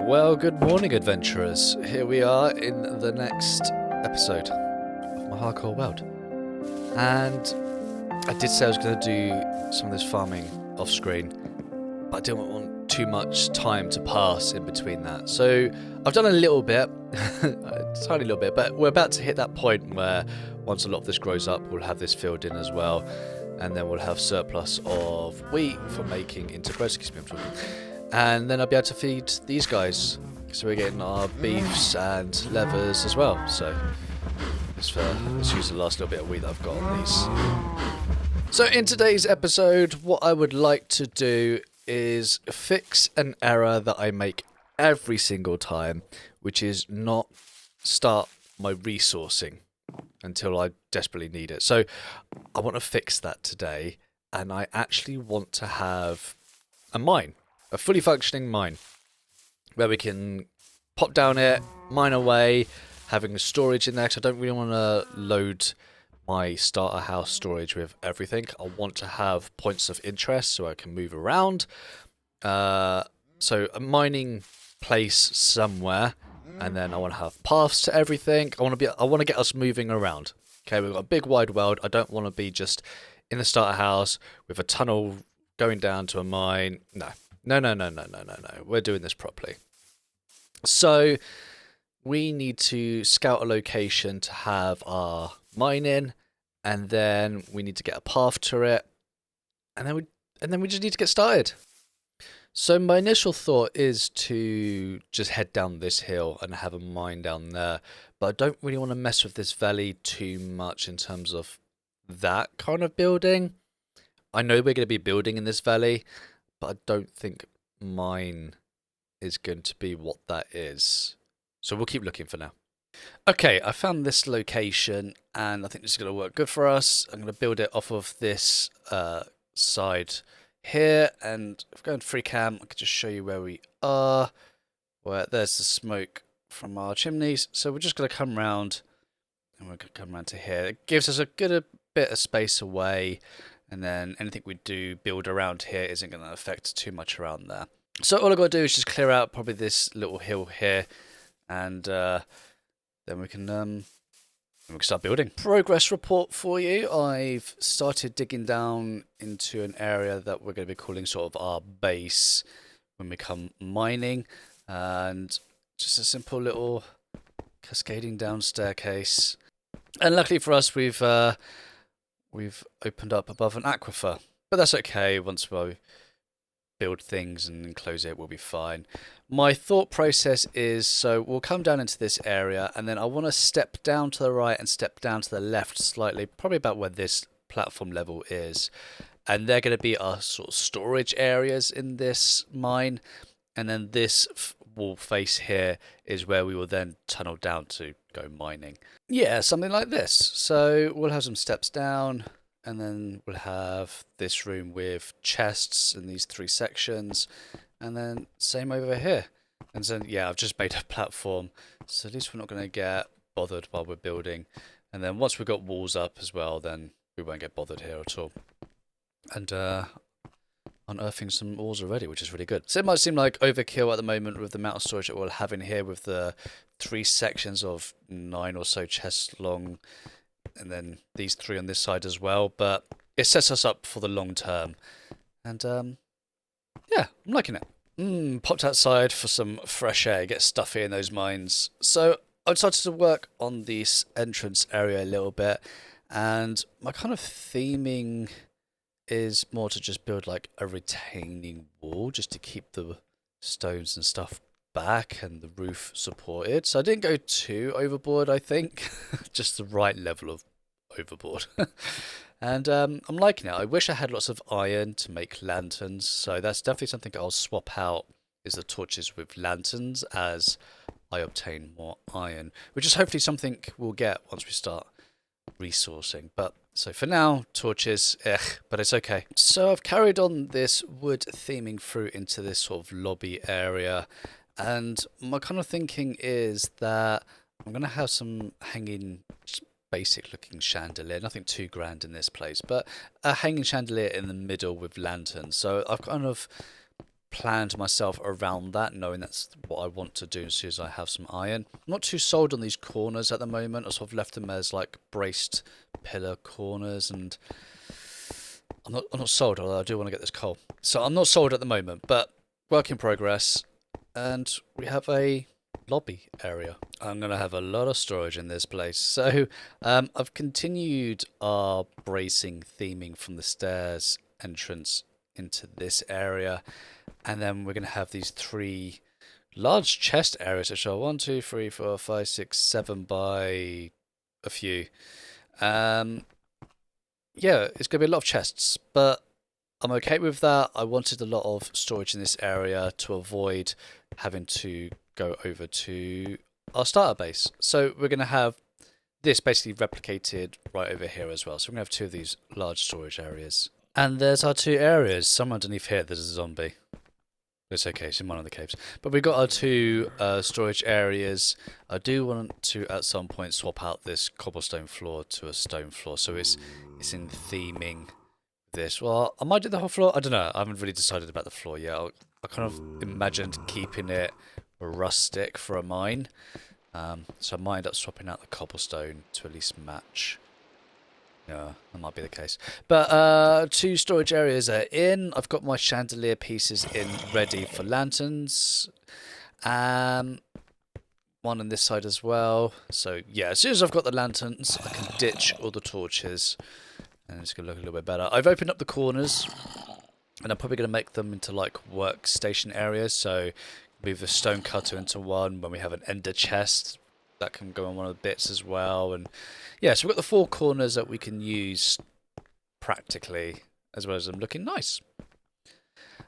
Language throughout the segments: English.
Well, good morning, adventurers. Here we are in the next episode of my hardcore world. And I did say I was going to do some of this farming off screen, but I didn't want too much time to pass in between that. So I've done a little bit, a tiny little bit, but we're about to hit that point where once a lot of this grows up, we'll have this filled in as well. And then we'll have surplus of wheat for making into bread. Excuse me, I'm talking. And then I'll be able to feed these guys. So we're getting our beefs and levers as well. So let's use the last little bit of wheat that I've got on these. So in today's episode, what I would like to do is fix an error that I make every single time, which is not start my resourcing until I desperately need it. So I want to fix that today, and I actually want to have a mine. A fully functioning mine where we can pop down it, mine away, having storage in there, because I don't really want to load my starter house storage with everything. I want to have points of interest so I can move around. So a mining place somewhere, and then I want to have paths to everything. I want to get us moving around. Okay, we've got a big wide world. I don't want to be just in the starter house with a tunnel going down to a mine. No. No. We're doing this properly. So we need to scout a location to have our mine in, and then we need to get a path to it, and then we just need to get started. So my initial thought is to just head down this hill and have a mine down there, but I don't really want to mess with this valley too much in terms of that kind of building. I know we're going to be building in this valley, but I don't think mine is going to be what that is. So we'll keep looking for now. Okay, I found this location, and I think this is going to work good for us. I'm going to build it off of this side here, and if we go into free cam, I can just show you where we are. Where there's the smoke from our chimneys. So we're just going to come round, and we're going to come round to here. It gives us a good bit of space away. And then anything we do build around here isn't going to affect too much around there. So all I've got to do is just clear out probably this little hill here, and then we can start building. Progress report for you. I've started digging down into an area that we're going to be calling sort of our base when we come mining, and just a simple little cascading down staircase. And luckily for us, we've opened up above an aquifer, but that's okay. Once we build things and enclose it, we'll be fine. My thought process is, so we'll come down into this area, and then I want to step down to the right and step down to the left slightly, probably about where this platform level is. And they're going to be our sort of storage areas in this mine. And then this wall face here is where we will then tunnel down to go mining. Yeah, something like this. So we'll have some steps down, and then we'll have this room with chests in these three sections, and then same over here. And so yeah, I've just made a platform, so at least we're not going to get bothered while we're building. And then once we've got walls up as well, then we won't get bothered here at all. And unearthing some ores already, which is really good. So it might seem like overkill at the moment with the amount of storage that we'll have in here with the three sections of 9 or so chests long, and then these 3 on this side as well, but it sets us up for the long term. And yeah, I'm liking it. Popped outside for some fresh air, get stuffy in those mines. So I started to work on this entrance area a little bit, and my kind of theming is more to just build like a retaining wall just to keep the stones and stuff back and the roof supported. So I didn't go too overboard, I think. Just the right level of overboard. And I'm liking it. I wish I had lots of iron to make lanterns, so that's definitely something I'll swap out, is the torches with lanterns as I obtain more iron, which is hopefully something we'll get once we start resourcing. But so for now, torches, but it's okay. So I've carried on this wood theming through into this sort of lobby area, and my kind of thinking is that I'm going to have some hanging, just basic looking chandelier, nothing too grand in this place, but a hanging chandelier in the middle with lanterns. So I've kind of planned myself around that, knowing that's what I want to do as soon as I have some iron. I'm not too sold on these corners at the moment. I sort of left them as like braced pillar corners, and I'm not sold, although I do want to get this coal. So I'm not sold at the moment, but work in progress. And we have a lobby area. I'm going to have a lot of storage in this place. So I've continued our bracing theming from the stairs entrance into this area. And then we're going to have these 3 large chest areas, which are 1, 2, 3, 4, 5, 6, 7 by a few. Yeah, it's going to be a lot of chests, but I'm okay with that. I wanted a lot of storage in this area to avoid having to go over to our starter base. So we're going to have this basically replicated right over here as well. So we're going to have 2 of these large storage areas. And there's our 2 areas. Somewhere underneath here there's a zombie. It's okay, it's in one of the caves. But we've got our 2 storage areas. I do want to at some point swap out this cobblestone floor to a stone floor. So it's in theming this. Well, I might do the whole floor. I don't know. I haven't really decided about the floor yet. I kind of imagined keeping it rustic for a mine. So I might end up swapping out the cobblestone to at least match. Yeah, that might be the case. But 2 storage areas are in. I've got my chandelier pieces in ready for lanterns. One on this side as well. So yeah, as soon as I've got the lanterns, I can ditch all the torches. And it's going to look a little bit better. I've opened up the corners. And I'm probably going to make them into like workstation areas. So move the stone cutter into one. When we have an ender chest, that can go on one of the bits as well. And yeah, so we've got the 4 corners that we can use practically, as well as them looking nice.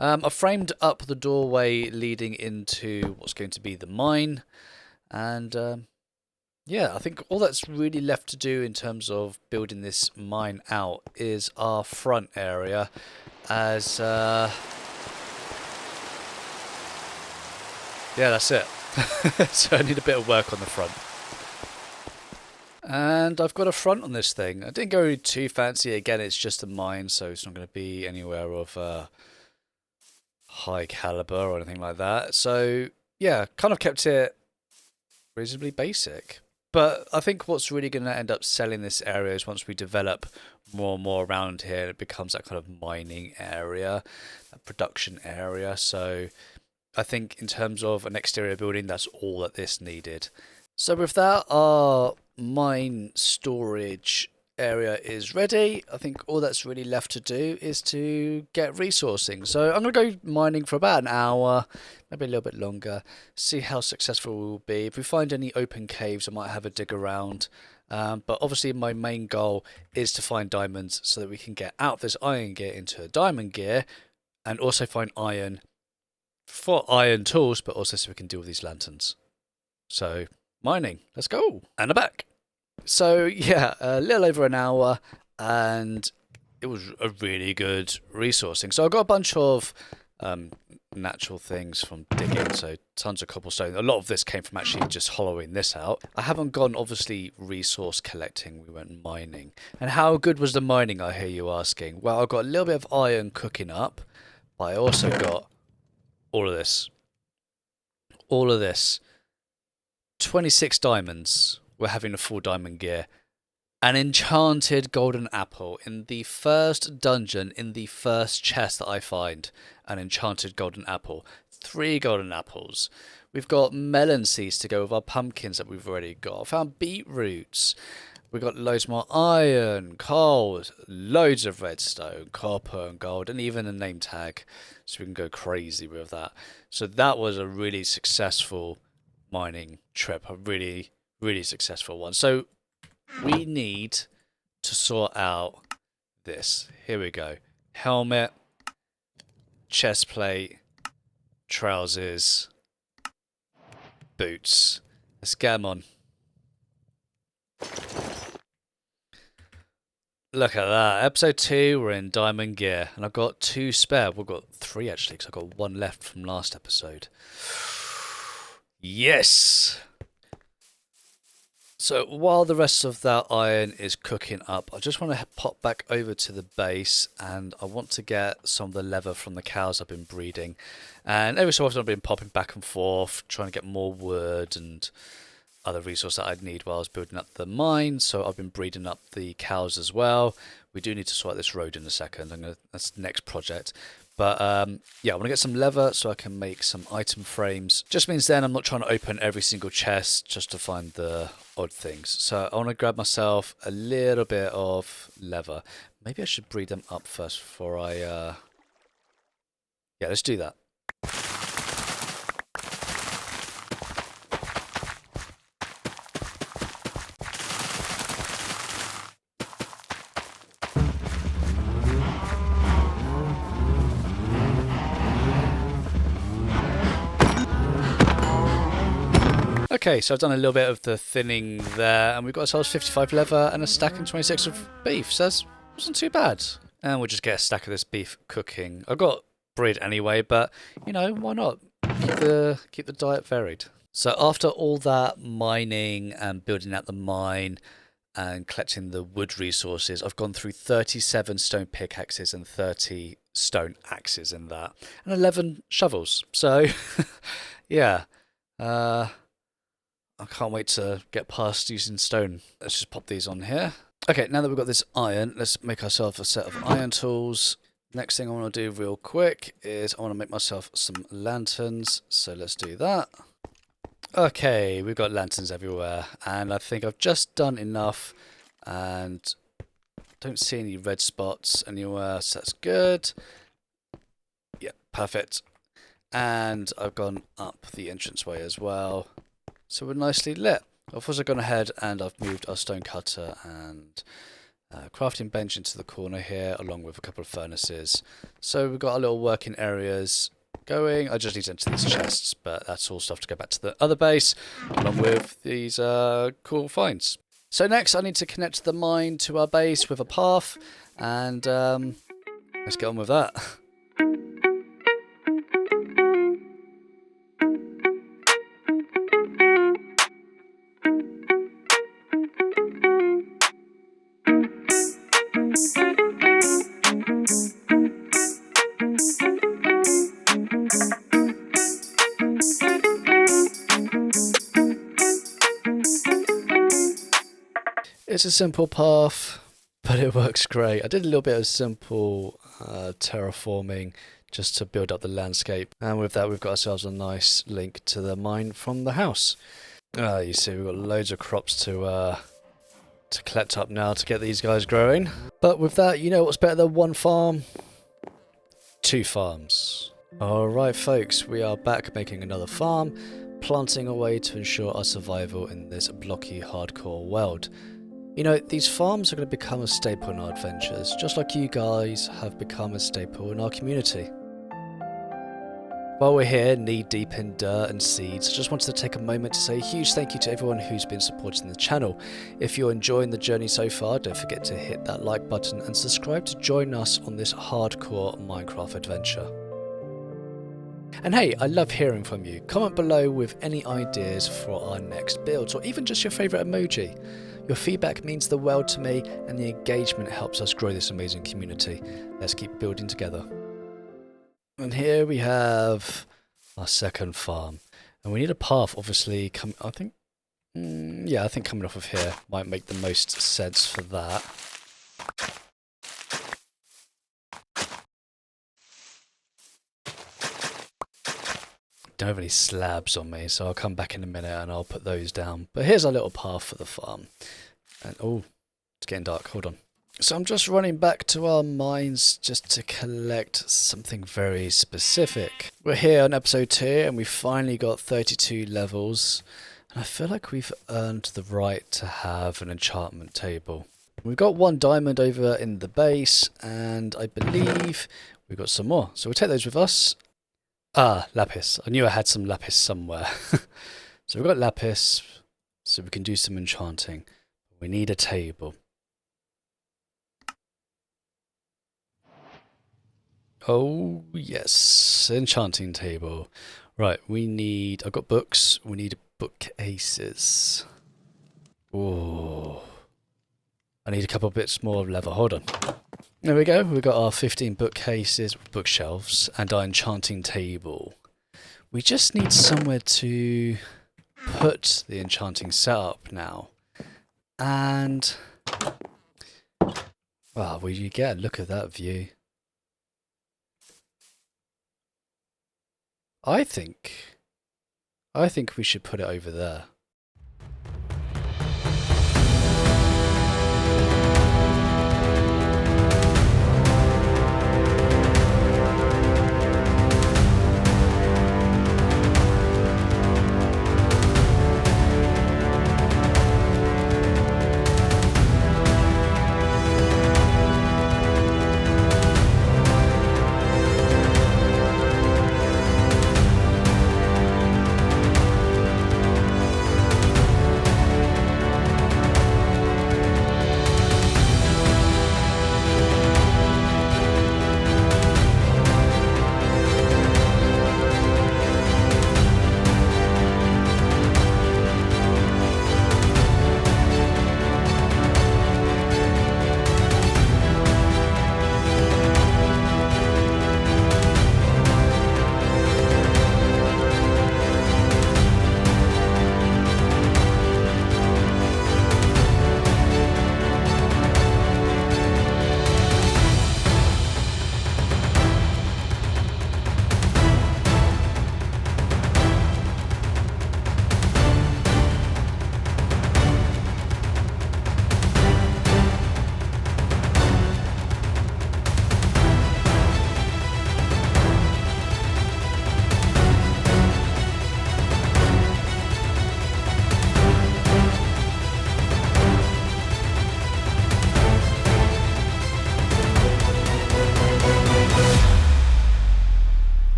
I've framed up the doorway leading into what's going to be the mine. And yeah, I think all that's really left to do in terms of building this mine out is our front area. As yeah, that's it. So I need a bit of work on the front. And I've got a front on this thing. I didn't go too fancy. Again, it's just a mine, so it's not going to be anywhere of high caliber or anything like that. So yeah, kind of kept it reasonably basic. But I think what's really going to end up selling this area is once we develop more and more around here, it becomes that kind of mining area, a production area. So I think in terms of an exterior building, that's all that this needed. So with that, our mine storage area is ready. I think all that's really left to do is to get resourcing. So I'm going to go mining for about an hour, maybe a little bit longer, see how successful we'll be. If we find any open caves, I might have a dig around. But obviously my main goal is to find diamonds so that we can get out of this iron gear into a diamond gear, and also find iron for iron tools, but also so we can do all these lanterns. So mining, let's go. And I'm back. So yeah, a little over an hour, and it was a really good resourcing. So I got a bunch of natural things from digging, so tons of cobblestone. A lot of this came from actually just hollowing this out. I haven't gone obviously resource collecting, we went mining. And how good was the mining, I hear you asking? Well, I got a little bit of iron cooking up, but I also got all of this. All of this. 26 diamonds. We're having a full diamond gear. An enchanted golden apple in the first dungeon, in the first chest that I find. An enchanted golden apple. 3 golden apples. We've got melon seeds to go with our pumpkins that we've already got. I found beetroots. We've got loads more iron, coal, loads of redstone, copper and gold, and even a name tag. So we can go crazy with that. So that was a really successful mining trip. A really, really successful one. So we need to sort out this. Here we go. Helmet, chest plate, trousers, boots. Let's get them on. Look at that. Episode 2, we're in diamond gear. And I've got 2 spare. We've got 3 actually, because I've got 1 left from last episode. Yes! So while the rest of that iron is cooking up, I just want to pop back over to the base, and I want to get some of the leather from the cows I've been breeding. And every so often I've been popping back and forth, trying to get more wood and other resource that I'd need while I was building up the mine. So I've been breeding up the cows as well. We do need to sort this road in a second. That's the next project. But yeah, I want to get some leather so I can make some item frames. Just means then I'm not trying to open every single chest just to find the odd things. So I want to grab myself a little bit of leather. Maybe I should breed them up first before I... Yeah, let's do that. Okay, so I've done a little bit of the thinning there, and we've got ourselves 55 leather and a stack and 26 of beef, so that wasn't too bad. And we'll just get a stack of this beef cooking. I've got bread anyway, but, you know, why not? Keep the diet varied. So after all that mining and building out the mine and collecting the wood resources, I've gone through 37 stone pickaxes and 30 stone axes in that, and 11 shovels. So, yeah. I can't wait to get past using stone. Let's just pop these on here. Okay, now that we've got this iron, let's make ourselves a set of iron tools. Next thing I want to do real quick is I want to make myself some lanterns. So let's do that. Okay, we've got lanterns everywhere. And I think I've just done enough. And don't see any red spots anywhere, so that's good. Yeah, perfect. And I've gone up the entranceway as well. So we're nicely lit. I've also gone ahead and I've moved our stone cutter and crafting bench into the corner here, along with a couple of furnaces. So we've got our little working areas going. I just need to enter these chests, but that's all stuff to go back to the other base, along with these cool finds. So next I need to connect the mine to our base with a path, and let's get on with that. It's a simple path, but it works great. I did a little bit of simple terraforming just to build up the landscape. And with that, we've got ourselves a nice link to the mine from the house. You see, we've got loads of crops to collect up now to get these guys growing. But with that, you know what's better than one farm? Two farms. Alright folks, we are back making another farm, planting away to ensure our survival in this blocky hardcore world. You know, these farms are going to become a staple in our adventures, just like you guys have become a staple in our community. While we're here, knee deep in dirt and seeds, I just wanted to take a moment to say a huge thank you to everyone who's been supporting the channel. If you're enjoying the journey so far, don't forget to hit that like button and subscribe to join us on this hardcore Minecraft adventure. And hey, I love hearing from you. Comment below with any ideas for our next builds, or even just your favourite emoji. Your feedback means the world to me, and the engagement helps us grow this amazing community. Let's keep building together. And here we have our second farm. And we need a path, obviously, I think coming off of here might make the most sense for that. Don't have any slabs on me, so I'll come back in a minute and I'll put those down. But here's our little path for the farm. And oh, it's getting dark, hold on. So I'm just running back to our mines just to collect something very specific. We're here on episode 2 and we finally got 32 levels. And I feel like we've earned the right to have an enchantment table. We've got 1 diamond over in the base, and I believe we've got some more. So we'll take those with us. Ah, lapis. I knew I had some lapis somewhere. So we've got lapis, so we can do some enchanting. We need a table. Oh, yes. Enchanting table. Right, I've got books. We need bookcases. Ooh. I need a couple bits more of leather. Hold on. There we go. We've got our 15 bookcases, bookshelves, and our enchanting table. We just need somewhere to put the enchanting setup now. And... well, will you get a look at that view? I think we should put it over there.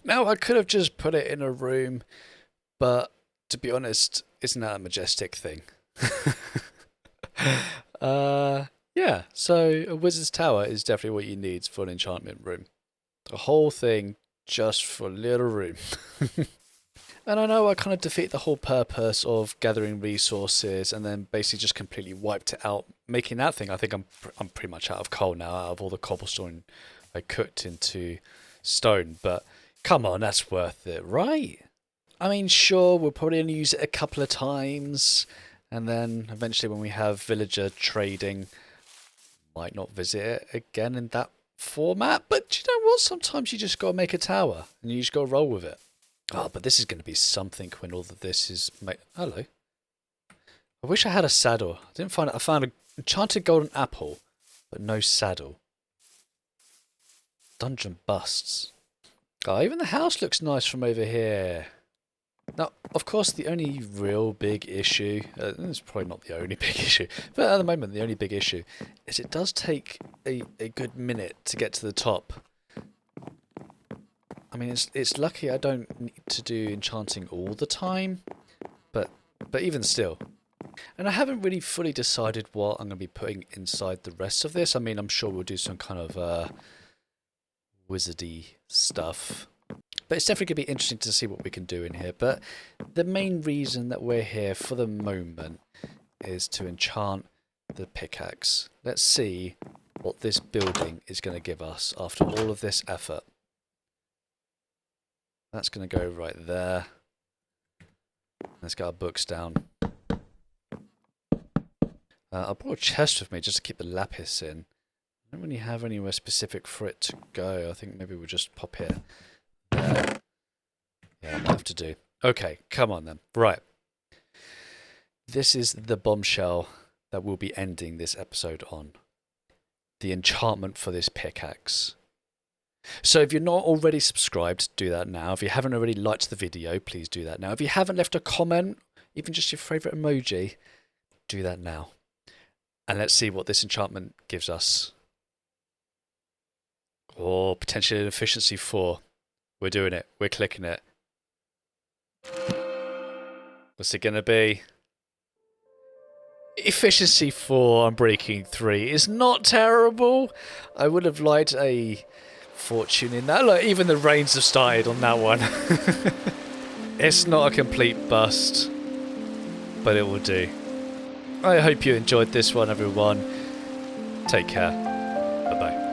Now, I could have just put it in a room, but to be honest, isn't that a majestic thing? Yeah, so a wizard's tower is definitely what you need for an enchantment room. The whole thing just for a little room. And I know I kind of defeat the whole purpose of gathering resources and then basically just completely wiped it out, making that thing. I think I'm pretty much out of coal now, out of all the cobblestone I cooked into stone, but come on, that's worth it, right? I mean, sure, we'll probably only use it a couple of times, and then eventually when we have villager trading, might not visit it again in that format, but you know what? Sometimes you just gotta make a tower, and you just gotta roll with it. Oh, but this is going to be something when all of this is made. Hello. I wish I had a saddle. I didn't find it. I found an enchanted golden apple, but no saddle. Dungeon busts. Oh, even the house looks nice from over here. Now, of course, the only real big issue, it's probably not the only big issue, but at the moment the only big issue, is it does take a good minute to get to the top. I mean, it's lucky I don't need to do enchanting all the time, but even still. And I haven't really fully decided what I'm going to be putting inside the rest of this. I mean, I'm sure we'll do some kind of wizardy stuff. But it's definitely going to be interesting to see what we can do in here. But the main reason that we're here for the moment is to enchant the pickaxe. Let's see what this building is going to give us after all of this effort. That's going to go right there. Let's get our books down. I brought a chest with me just to keep the lapis in. I don't really have anywhere specific for it to go. I think maybe we'll just pop it there. Yeah, I might have to do. Okay, come on then. Right. This is the bombshell that we'll be ending this episode on. The enchantment for this pickaxe. So if you're not already subscribed, do that now. If you haven't already liked the video, please do that now. If you haven't left a comment, even just your favourite emoji, do that now. And let's see what this enchantment gives us. Or potentially efficiency 4. We're doing it. We're clicking it. What's it going to be? Efficiency 4 on breaking 3 is not terrible. I would have liked a fortune in that. Look, even the rains have started on that one. It's not a complete bust, but it will do. I hope you enjoyed this one, everyone. Take care. Bye-bye.